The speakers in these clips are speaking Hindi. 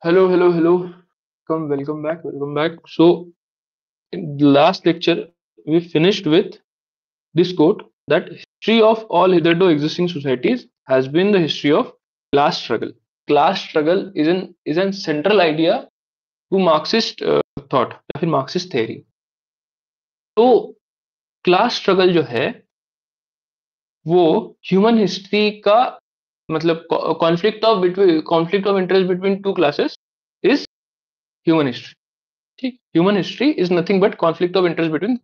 Hello, hello, hello. Welcome back. So, in the last lecture, we finished with this quote that history of all hitherto existing societies has been the history of class struggle. Class struggle is an central idea to Marxist thought या फिर Marxist theory. तो क्लास स्ट्रगल जो है वो ह्यूमन हिस्ट्री का मतलब conflict of interest between two classes is human history. ठीक, human history is nothing but conflict of interest between.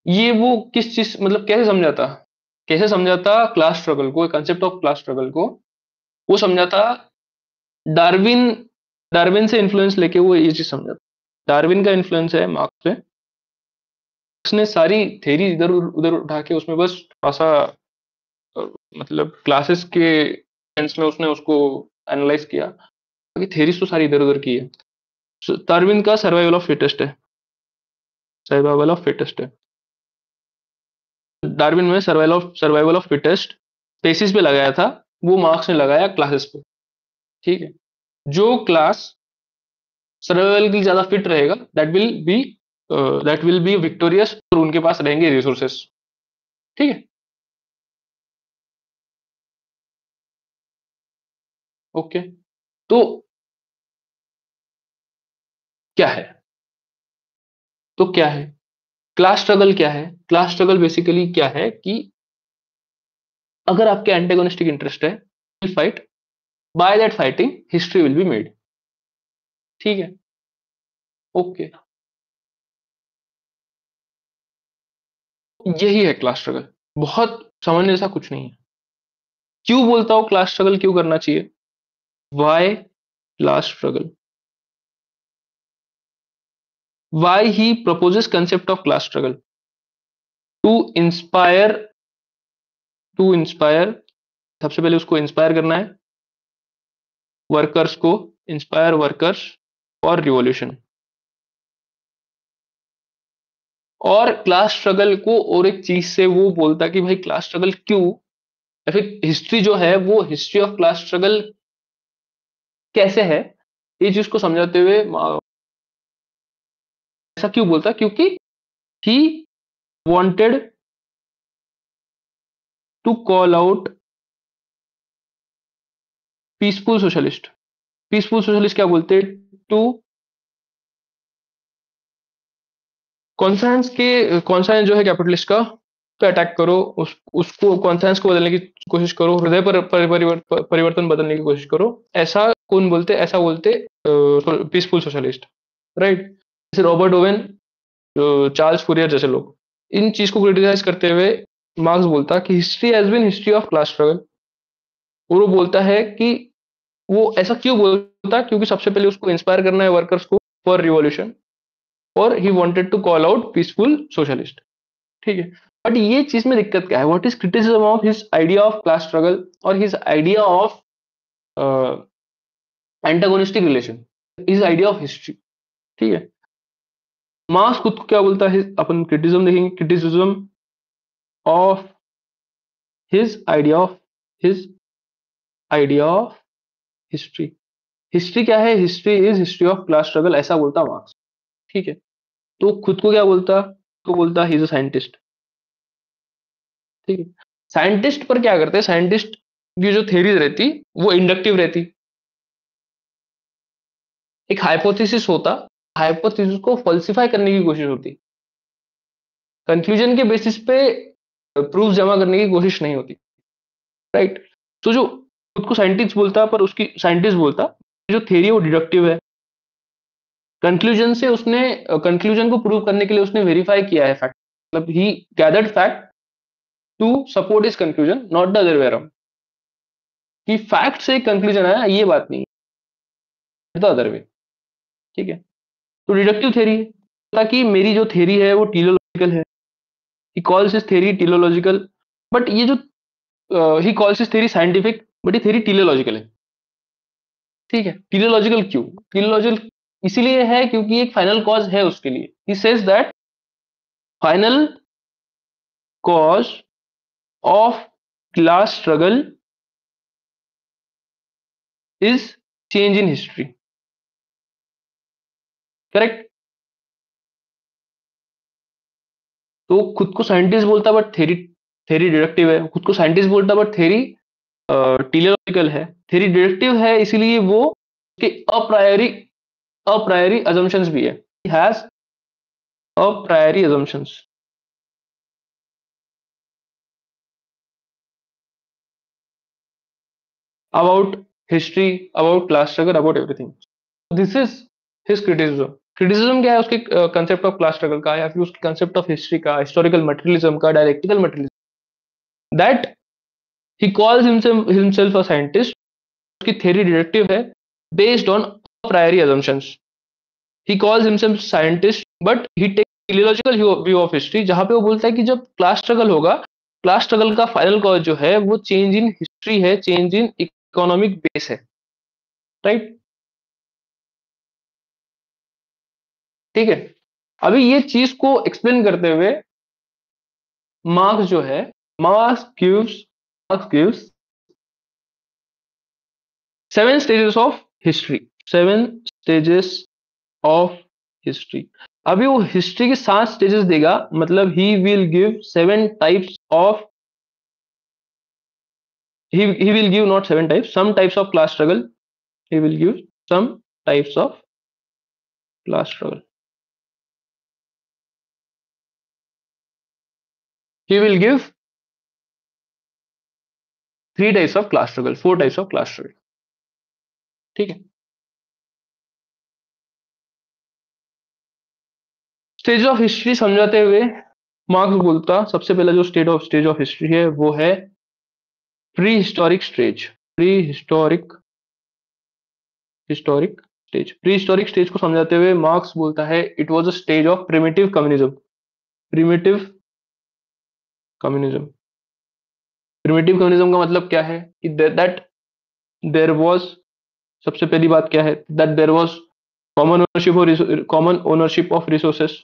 ये वो किस चीज मतलब कैसे समझाता क्लास स्ट्रगल को, कंसेप्ट ऑफ क्लास स्ट्रगल को वो समझाता. डार्विन डार्विन से इन्फ्लुएंस लेके वो ये चीज समझाता. डार्विन का इन्फ्लुएंस है मार्क्स पे. उसने सारी थेरी इधर उधर उठा के उसमें बस थोड़ा सा अ, मतलब क्लासेस के सेंस में उसने उसको एनालाइज किया. बाकी थेरीज तो सारी इधर उधर की है. डार्विन का सर्वाइवल ऑफ फिटेस्ट है. डार्विन में सर्वाइवल ऑफ फिटेस्ट बेसिस पे लगाया था. वो मार्क्स ने लगाया क्लासेस पे. ठीक है. जो क्लास सर्वाइवल के लिए ज्यादा फिट रहेगा दैट विल बी विक्टोरियस और उनके पास रहेंगे रिसोर्सेस. ठीक है. ओके. तो क्या है क्या है क्लास स्ट्रगल? क्या है क्लास स्ट्रगल? बेसिकली क्या है कि अगर आपके एंटेगोनिस्टिक इंटरेस्ट है, fight. By that fighting history will be made. ठीक है. ओके. यही है क्लास स्ट्रगल. बहुत समझने जैसा कुछ नहीं है. क्यों बोलता हूँ क्लास स्ट्रगल क्यों करना चाहिए? Why class struggle? Why he proposes concept of class struggle? To inspire to inspire. सबसे पहले उसको इंस्पायर करना है वर्कर्स को. Inspire workers for revolution. और क्लास स्ट्रगल को और एक चीज से वो बोलता कि भाई क्लास स्ट्रगल क्यों, या फिर हिस्ट्री जो है वो हिस्ट्री ऑफ क्लास स्ट्रगल कैसे है, ये चीज को समझाते हुए ऐसा क्यों बोलता? क्योंकि ही wanted to call out peaceful socialist. Peaceful socialist क्या बोलते हैं? टू कॉन्साइंस जो है कैपिटलिस्ट का पे अटैक करो. उसको कॉन्साइंस को बदलने की कोशिश करो. हृदय परिवर्तन बदलने की कोशिश करो. ऐसा कौन बोलते? ऐसा बोलते पीसफुल सोशलिस्ट. राइट. जैसे रॉबर्ट ओवेन, चार्ल्स फूरियर जैसे लोग. इन चीज को क्रिटिसाइज करते हुए मार्क्स बोलता कि history has been history of class struggle. और वो बोलता है कि वो ऐसा क्यों बोलता? क्योंकि सबसे पहले उसको इंस्पायर करना है वर्कर्स को फॉर रिवॉल्यूशन, और he wanted to call out peaceful socialist. ठीक है. बट ये चीज में दिक्कत क्या है? What is criticism of his idea of class struggle और his idea of antagonistic relation, his idea of history. ठीक है. मार्क्स खुद को क्या बोलता है? अपन क्रिटिसिज्म देखेंगे. Criticism of his idea of history. History क्या है? History is history of class struggle, ऐसा बोलता मार्क्स. ठीक है. तो खुद को क्या बोलता? तो बोलता ही इज अ साइंटिस्ट. ठीक है. साइंटिस्ट पर क्या करते हैं? साइंटिस्ट की जो थ्योरीज रहती वो इंडक्टिव रहती. एक हाइपोथेसिस होता, हाइपोथेसिस को फॉल्सिफाई करने की कोशिश होती. कंक्लूजन के बेसिस पे प्रूफ जमा करने की कोशिश नहीं होती. राइट. तो जो खुद को साइंटिस्ट बोलता पर उसकी साइंटिस्ट बोलता, जो थ्योरी है वो डिडक्टिव है. कंक्लूजन से उसने कंक्लूजन को प्रूव करने के लिए उसने वेरीफाई किया है फैक्ट. मतलब he gathered fact to support his conclusion, not the other way around. कि फैक्ट से कंक्लूजन आया ये बात नहीं, द अदर वे. ठीक है. तो डिडक्टिव थ्योरी ताकि मेरी जो थ्योरी है वो टीलोलॉजिकल है. He calls his theory teleological. But ये जो he calls his theory scientific, but ये थ्योरी टीलोलॉजिकल है. ठीक है. टीलोलॉजिकल क्यों? टीलोलॉजिकल इसीलिए है क्योंकि एक फाइनल कॉज है उसके लिए. He says that final cause of class struggle is change in history, correct. तो खुद को साइंटिस्ट बोलता बट थेरी थेरी डिडक्टिव है, खुद को साइंटिस्ट बोलता बट थेरी टेलीलॉजिकल है। थेरी डिडक्टिव है इसीलिए वो कि अप्रायरी अप्रायरी अजम्पशंस भी है, has a priori assumptions about history, about class struggle, about everything. This is his criticism. Criticism क्या है उसके कंसेप्ट ऑफ क्लास स्ट्रगल का, या फिर उसके कंसेप्ट ऑफ हिस्ट्री का, हिस्टोरिकल मटेरियलिज्म का, dialectical materialism, that he calls himself a scientist. उसकी थ्योरी डिडक्टिव है based on priori assumptions. He calls himself scientist but he take teleological view of history, जहां पे वो बोलता है कि जब क्लास स्ट्रगल होगा, क्लास स्ट्रगल का फाइनल कॉज जो है वो चेंज इन हिस्ट्री है, चेंज इन इकोनॉमिक बेस है, राइट। ठीक है, अभी ये चीज को एक्सप्लेन करते हुए मार्क्स जो है, marks gives 7 stages of history, 7 stages of history. अभी वो हिस्ट्री के 7 स्टेजेस देगा, मतलब he will give 7 types of, he will give not 7 types, some types of class struggle, he will give some types of class struggle, he will give 3 types of class struggle, 4 types of class struggle। ठीक है, स्टेज ऑफ हिस्ट्री समझाते हुए मार्क्स बोलता सबसे पहला जो स्टेज ऑफ हिस्ट्री है वो है pre historic stage. Pre historic stage को समझाते हुए मार्क्स बोलता है it was a stage of primitive communism. Primitive communism primitive communism का मतलब क्या है कि दैट देयर वाज, सबसे पहली बात क्या है, that there was common ownership of resources.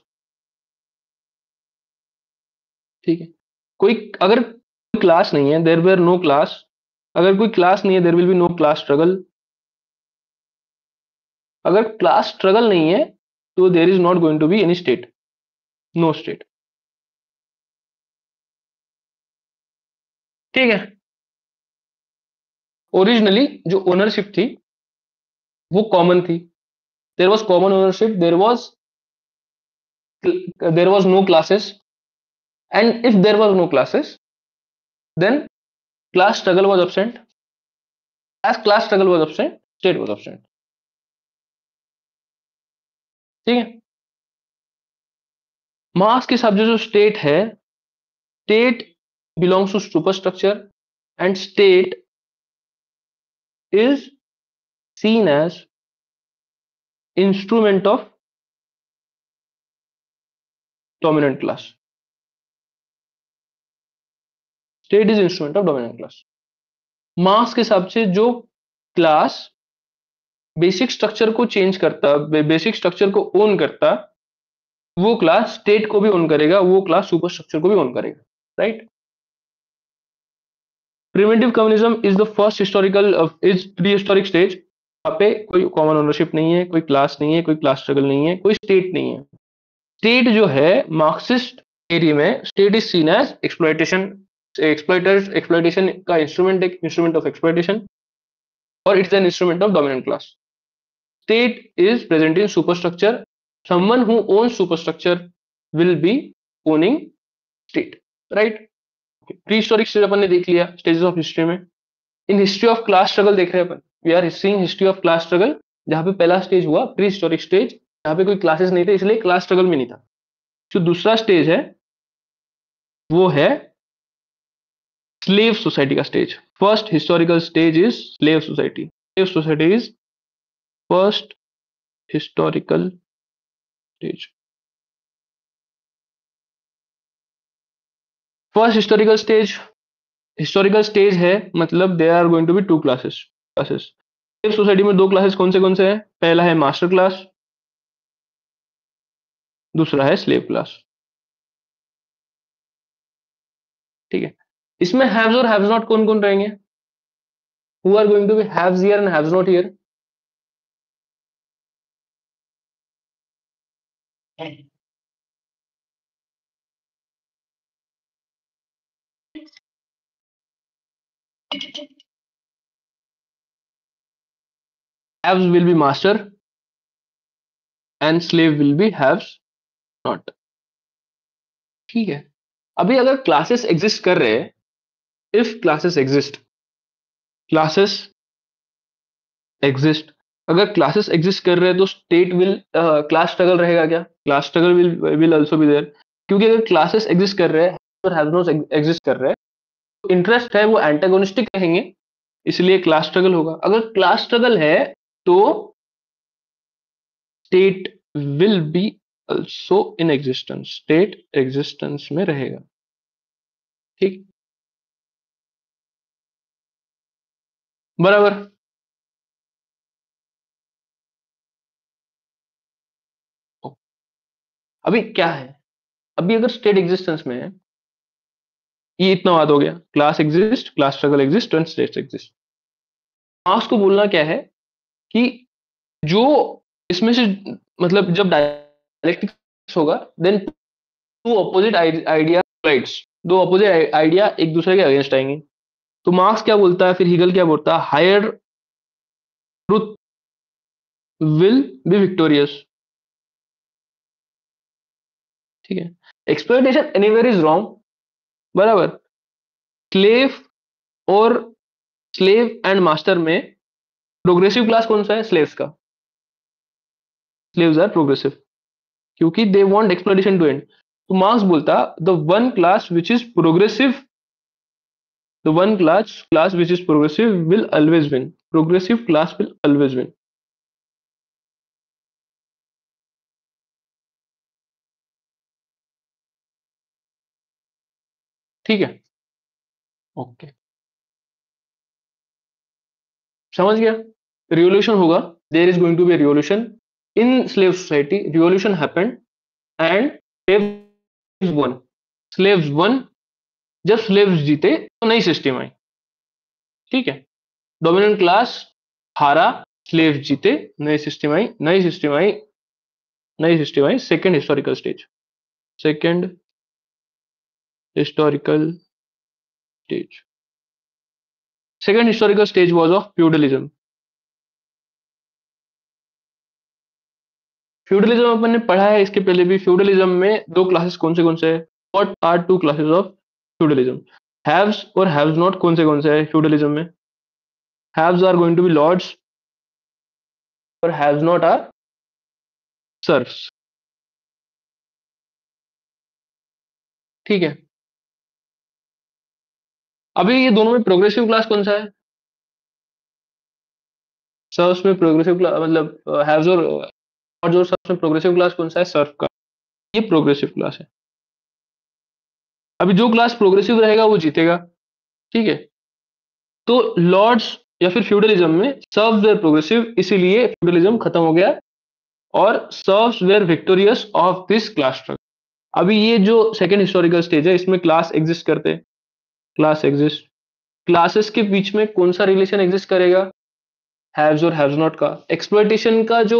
ठीक है, कोई अगर क्लास नहीं है, देयर वेर नो क्लास, अगर कोई क्लास नहीं है there will be no class struggle, अगर क्लास स्ट्रगल नहीं है तो there is not going to be any state, no state. ठीक है, ओरिजिनली जो ओनरशिप थी वो कॉमन थी, there was common ownership, there was no classes, and if there was no classes then class struggle was absent, as class struggle was absent state was absent। ठीक है, मार्क्स के हिसाब से जो स्टेट है, state belongs to super structure and state is seen as instrument of dominant class, state is instrument of dominant class. Marx के हिसाब से जो क्लास बेसिक स्ट्रक्चर को चेंज करता, बेसिक स्ट्रक्चर को ओन करता, वो क्लास स्टेट को भी ओन करेगा, वो क्लास सुपर स्ट्रक्चर को भी ओन करेगा, right. Primitive communism is the first historical is pre historic stage. यहाँ पे कोई कॉमन ओनरशिप नहीं है, कोई क्लास नहीं है, कोई क्लास स्ट्रगल नहीं है, कोई स्टेट नहीं है। स्टेट जो है मार्क्सिस्ट एरिया में, state is seen as exploitation, exploitation का इंस्ट्रूमेंट, एक इंस्ट्रूमेंट ऑफ एक्सप्लॉयटेशन, और it's an instrument of dominant class. State is present in superstructure, someone who owns superstructure will be owning state, right. Pre historic stage अपन ने देख लिया स्टेजेस ऑफ हिस्ट्री में। In history of class struggle देख रहे हैं अपन, we are seeing history of class struggle, जहां पे पहला स्टेज हुआ प्री हिस्टोरिक स्टेज, जहां पे कोई क्लासेस नहीं थे इसलिए क्लास स्ट्रगल में नहीं था। जो दूसरा स्टेज है वो है स्लेव सोसाइटी का stage. First historical stage is slave society, slave society is first historical stage. First historical stage है, मतलब there are going to be 2 classes. Slave society में 2 क्लासेस कौन से हैं, पहला है मास्टर क्लास, दूसरा है स्लेव क्लास। ठीक है, इसमें हैव्स और हैव्स नॉट कौन कौन रहेंगे, who are going to be haves here and haves not here? Haves will be master and slave will be haves not. ठीक है, अभी अगर क्लासेस एग्जिस्ट कर रहे हैं, if classes exist, classes exist, अगर क्लासेस एग्जिस्ट कर रहे हैं तो स्टेट विल, क्लास स्ट्रगल रहेगा क्या? Class struggle will also be there, क्योंकि अगर क्लासेस एग्जिस्ट कर रहे हैं और हैव नॉट एग्जिस्ट कर रहे हैं, तो इंटरेस्ट है वो एंटागोनिस्टिक रहेंगे, इसलिए क्लास स्ट्रगल होगा। अगर क्लास स्ट्रगल है तो state will be also in existence, state existence में रहेगा। ठीक, बराबर। अभी क्या है, अभी अगर स्टेट एग्जिस्टेंस में है, ये इतना बात हो गया, class exist, class struggle exist and states exist. Marks को बोलना क्या है कि जो इसमें से, मतलब जब डायलेक्टिक्स होगा, then two opposite idea rights, दो अपोजिट आइडिया एक दूसरे के अगेंस्ट आएंगे। तो मार्क्स क्या बोलता है, फिर हीगल क्या बोलता है, higher truth will be victorious. ठीक है, एक्सप्लॉइटेशन एनीवेयर इज रॉन्ग, बराबर। स्लेव और स्लेव एंड मास्टर में प्रोग्रेसिव क्लास कौन सा है? स्लेव्स का। स्लेव्स आर प्रोग्रेसिव क्योंकि they want exploitation to end. तो मार्क्स बोलता the one class which is progressive, the one class which is progressive will always win, progressive class will always win. ठीक है, ओके, समझ गया। रिवॉल्यूशन होगा, there is going to be revolution in slave society, revolution happened and slaves won, slaves won. जब स्लेव्स जीते तो नई सिस्टम आई। ठीक है, डोमिनेंट क्लास हारा, स्लेव जीते, नई सिस्टम आई, नई सिस्टम आई, नई सिस्टम आई। Second historical stage, second historical stage, second historical stage was of feudalism. Feudalism अपन ने पढ़ा है इसके पहले भी। फ्यूडलिज्म में दो क्लासेस कौन से है? What are two classes of feudalism? Haves और हैव्स नॉट कौन से है फ्यूडलिज्म में? Haves are going to be lords और हैव्स नॉट आर सर्फ्स। ठीक है, अभी ये दोनों में प्रोग्रेसिव क्लास कौन सा है? सर्फ्स में प्रोग्रेसिव क्लास, मतलब हैव्स और जो सर्फ्स में प्रोग्रेसिव क्लास कौन सा है? सर्फ का। ये प्रोग्रेसिव क्लास है। अभी जो क्लास प्रोग्रेसिव रहेगा वो जीतेगा। ठीक है, तो लॉर्ड्स या फिर फ्यूडलिज्म में सर्व्स वेर प्रोग्रेसिव, इसीलिए फ्यूडलिज्म खत्म हो गया और serfs were victorious of this class struggle. अभी ये जो सेकेंड हिस्टोरिकल स्टेज है, इसमें क्लास एग्जिस्ट करते हैं, क्लास एग्जिस्ट। क्लासेस के बीच में कौन सा रिलेशन एग्जिस्ट करेगा? हैव्स और हैव्स नॉट का। एक्सप्लॉइटेशन का जो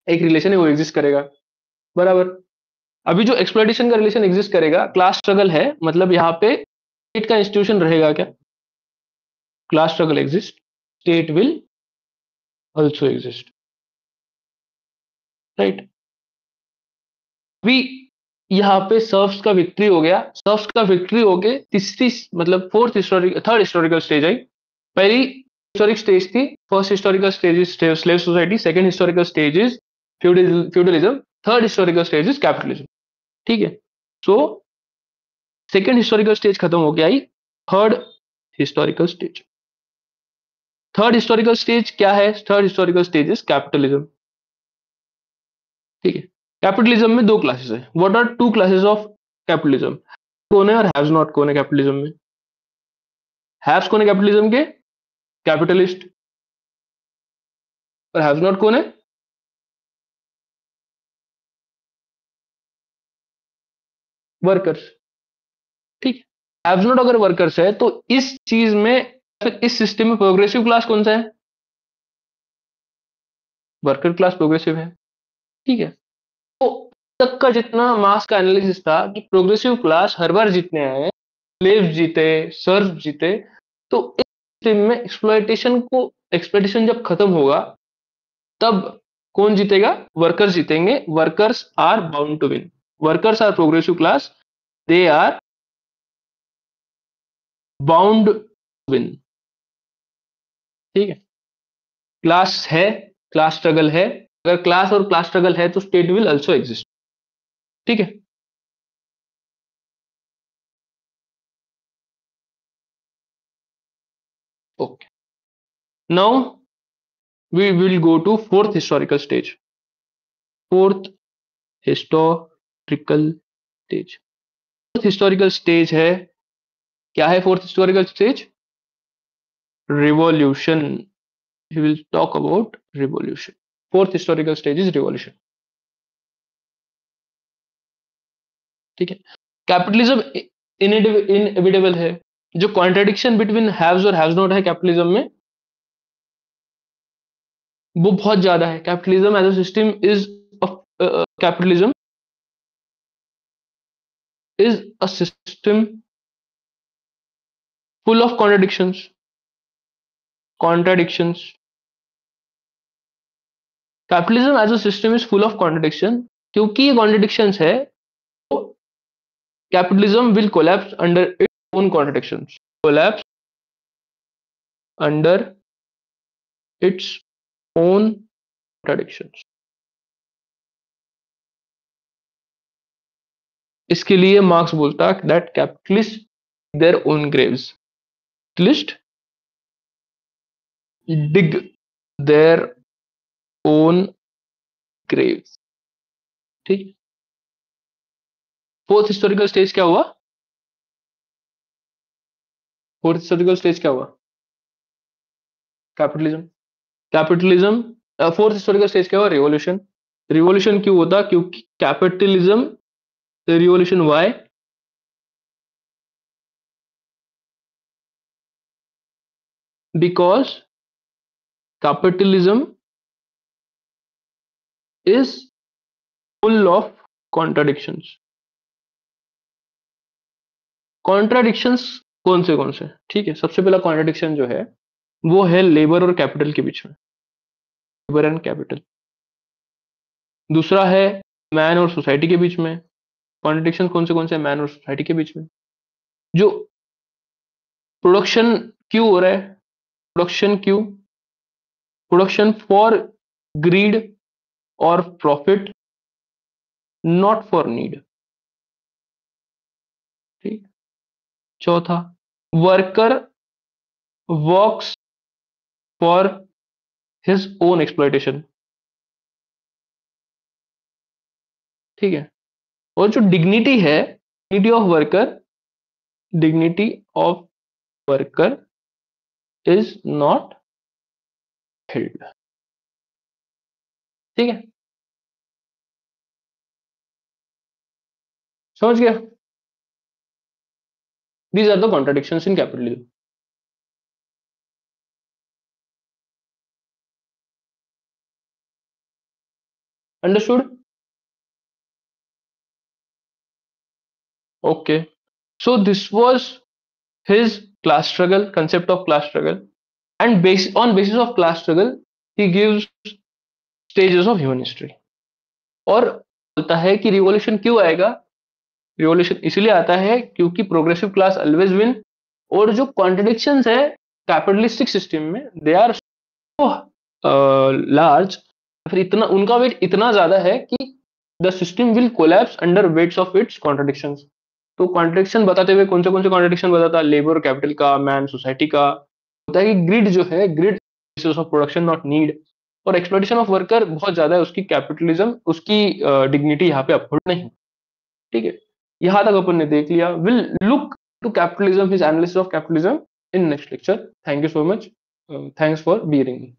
एक रिलेशन है वो एग्जिस्ट करेगा, बराबर। अभी जो एक्सप्लॉइटेशन का रिलेशन एग्जिस्ट करेगा, क्लास स्ट्रगल है, मतलब यहाँ पे स्टेट का इंस्टीट्यूशन रहेगा क्या? Class struggle exist, state will also exist, right. अभी यहाँ पे सर्फ्स का विक्ट्री हो गया, सर्फ्स का विक्ट्री हो गए, तीसरी मतलब थर्ड हिस्टोरिकल स्टेज आई। पहली हिस्टोरिक स्टेज थी, first historical stage is slave society, second historical stage is feudalism, third historical stage is capitalism. ठीक है, सो सेकंड हिस्टोरिकल स्टेज खत्म हो गया, आई third historical stage. Third historical stage क्या है? Third historical stage is capitalism. ठीक है, कैपिटलिज्म में दो क्लासेस है। What are two classes of capitalism? कौन है और हैव्स नॉट कौन है कैपिटलिज्म में? हैव्स कौन है कैपिटलिज्म के? कैपिटलिस्ट। और हैव्स नॉट कौन है? वर्कर्स। ठीक, हैव्स नॉट अगर वर्कर्स है तो इस चीज में फिर इस सिस्टम में प्रोग्रेसिव क्लास कौन सा है? वर्कर क्लास प्रोग्रेसिव है, ठीक है। तो तक का जितना मास का एनालिसिस था कि प्रोग्रेसिव क्लास हर बार जीतने आए, स्लेव्स जीते, सर्व जीते, तो इस सिस्टम में एक्सप्लॉइटेशन जब खत्म होगा तब कौन जीतेगा? वर्कर्स जीतेंगे। Workers are bound to win, workers are progressive class, they are bound win, ठीक है। क्लास है, क्लास स्ट्रगल है, अगर क्लास और क्लास स्ट्रगल है तो स्टेट विल आल्सो एग्जिस्ट, ठीक है। Okay, now we will go to fourth historical stage. Fourth historical stage, fourth historical stage है, क्या है fourth historical stage? Revolution. We will talk about revolution. Fourth historical stage is revolution, ठीक है। कैपिटलिज्म इनएविटेबल है। जो कॉन्ट्रडिक्शन बिटवीन हैव्स और हैव्स नॉट है कैपिटलिज्म में, वो बहुत ज्यादा है। Capitalism as a system is capitalism is a system full of contradictions. Capitalism as a system is full of contradiction, क्योंकि ये contradictions है तो capitalism will collapse under its own contradictions, collapse under its own contradictions। इसके लिए मार्क्स बोलता है that capitalists their own graves, capitalists dig their own graves, ठीक। फोर्थ हिस्टोरिकल स्टेज क्या हुआ? फोर्थ हिस्टोरिकल स्टेज क्या हुआ? Capitalism. Capitalism fourth historical stage क्या हुआ? रिवॉल्यूशन। रिवॉल्यूशन क्यों होता? क्योंकि capitalism revolution, why? Because capitalism is full of contradictions. Contradictions कौन से? ठीक है, सबसे पहला कॉन्ट्राडिक्शन जो है वो है लेबर और कैपिटल के बीच में, लेबर एंड कैपिटल। दूसरा है मैन और सोसाइटी के बीच में। कॉन्ट्राडिक्शन कौन से मैन और सोसाइटी के बीच में? जो प्रोडक्शन क्यों हो रहा है? प्रोडक्शन फॉर ग्रीड और प्रॉफिट, नॉट फॉर नीड, ठीक। चौथा, worker works for his own exploitation, ठीक है। और जो डिग्निटी है, dignity of worker is not held, ठीक है। समझ गया? These are the contradictions in capitalism. Understood? Okay, so this was his class struggle, concept of class struggle, and on basis of class struggle he gives stages of human history। और बोलता है कि रिवॉल्यूशन क्यों आएगा? रिवॉल्यूशन इसलिए आता है क्योंकि प्रोग्रेसिव क्लास ऑलवेज विन, और जो कॉन्ट्रडिक्शंस है कैपिटलिस्टिक सिस्टम में दे आर सो लार्ज, फिर इतना उनका वेट इतना ज्यादा है कि the system will collapse under weights of its contradictions. तो कॉन्ट्रडिक्शन बताते हुए कौन से कॉन्ट्रडिक्शन बताता? लेबर कैपिटल का, मैन सोसाइटी का। होता है कि ग्रिड जो है, greed basis of production not need, और एक्सप्लॉइटेशन ऑफ वर्कर बहुत ज्यादा है, उसकी कैपिटलिज्म, उसकी डिग्निटी यहाँ पे अपहोल्ड नहीं, ठीक है। यहाँ तक अपन ने देख लिया। Will look to capitalism, his analysis of capitalism in next lecture. Thank you so much, thanks for bearing me.